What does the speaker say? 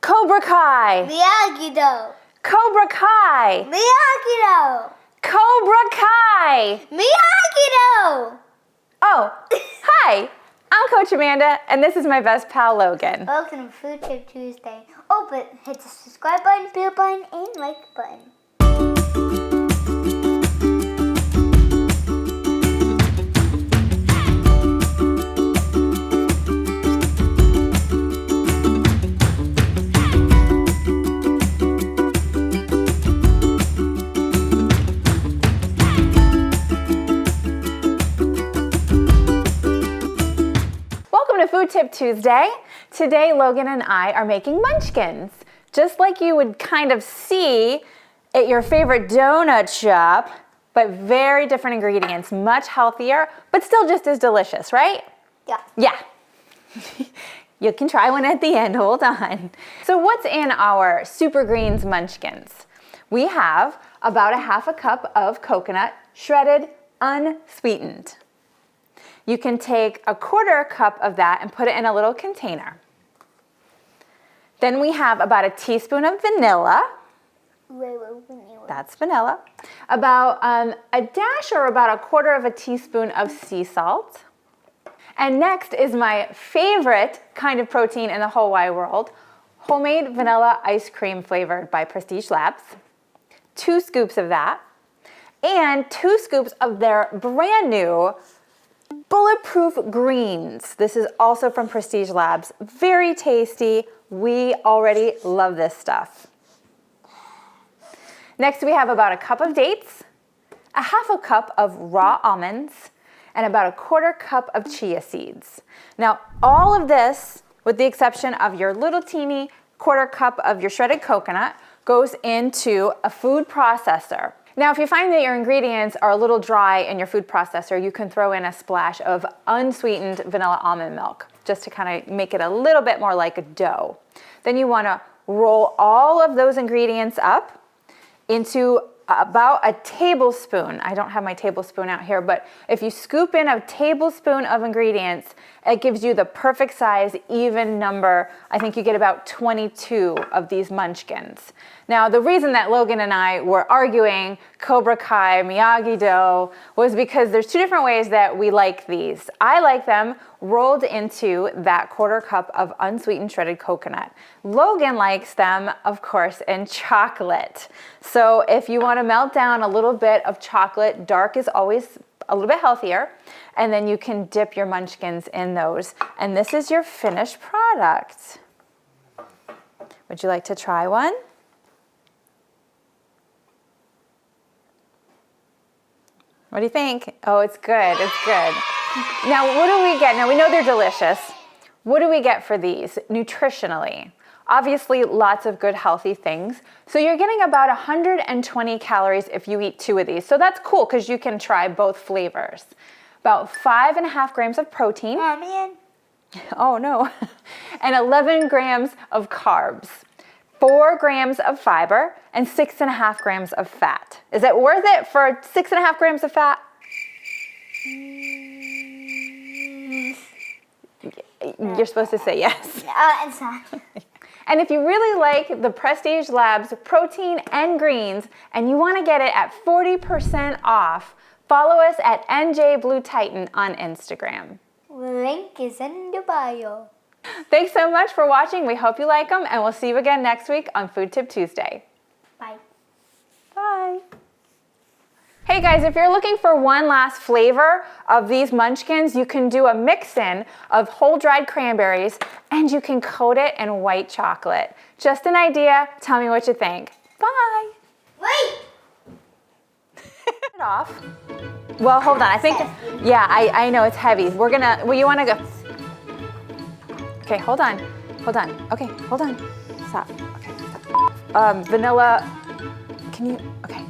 Cobra Kai. Miyagi-Do. Cobra Kai. Miyagi-Do. Cobra Kai. Miyagi-Do. Oh, hi. I'm Coach Amanda, and this is my best pal, Logan. Welcome to Food Tip Tuesday. Oh, but hit the subscribe button, bell button, and like button. Food Tip Tuesday. Today, Logan and I are making Munchkins, just like you would kind of see at your favorite donut shop, but very different ingredients, much healthier, but still just as delicious, right? Yeah. Yeah. You can try one at the end, hold on. So what's in our Super Greens Munchkins? We have about a half a cup of coconut, shredded, unsweetened. You can take a quarter cup of that and put it in a little container. Then we have about a teaspoon of vanilla. Vanilla. That's vanilla. About a dash or about a quarter of a teaspoon of sea salt. And next is my favorite kind of protein in the whole wide world, homemade vanilla ice cream flavored by Prestige Labs. 2 scoops of that. And 2 scoops of their brand new Bulletproof Greens. This is also from Prestige Labs. Very tasty. We already love this stuff. Next, we have about a cup of dates, a half a cup of raw almonds, and about a quarter cup of chia seeds. Now, all of this, with the exception of your little teeny quarter cup of your shredded coconut, goes into a food processor. Now, if you find that your ingredients are a little dry in your food processor, you can throw in a splash of unsweetened vanilla almond milk, just to kind of make it a little bit more like a dough. Then you want to roll all of those ingredients up into about a tablespoon. I don't have my tablespoon out here, but if you scoop in a tablespoon of ingredients, it gives you the perfect size, even number. I think you get about 22 of these Munchkins. Now, the reason that Logan and I were arguing Cobra Kai, Miyagi-Do, was because there's 2 different ways that we like these. I like them rolled into that quarter cup of unsweetened shredded coconut. Logan likes them, of course, in chocolate. So if you want to melt down a little bit of chocolate, dark is always a little bit healthier, and then you can dip your Munchkins in those. And this is your finished product. Would you like to try one? What do you think? Oh, it's good, it's good. Now, what do we get? Now, we know they're delicious. What do we get for these nutritionally? Obviously, lots of good healthy things. So you're getting about 120 calories if you eat 2 of these. So that's cool because you can try both flavors. About 5.5 grams of protein. Oh, man. Oh, no. And 11 grams of carbs. 4 grams of fiber and 6.5 grams of fat. Is it worth it for 6.5 grams of fat? You're supposed to say yes. It's not. And if you really like the Prestige Labs protein and greens and you want to get it at 40% off, follow us at NJ Blue Titan on Instagram. Link is in the bio. Thanks so much for watching. We hope you like them, and we'll see you again next week on Food Tip Tuesday. Bye. Bye. Hey guys, if you're looking for one last flavor of these Munchkins, you can do a mix-in of whole dried cranberries and you can coat it in white chocolate. Just an idea. Tell me what you think. Bye. Wait. It off. Well, hold on. I think, yeah, I know it's heavy. We're gonna, well, you wanna go. Okay, hold on. Hold on. Okay, hold on. Stop. Okay, stop. Vanilla, can you, okay.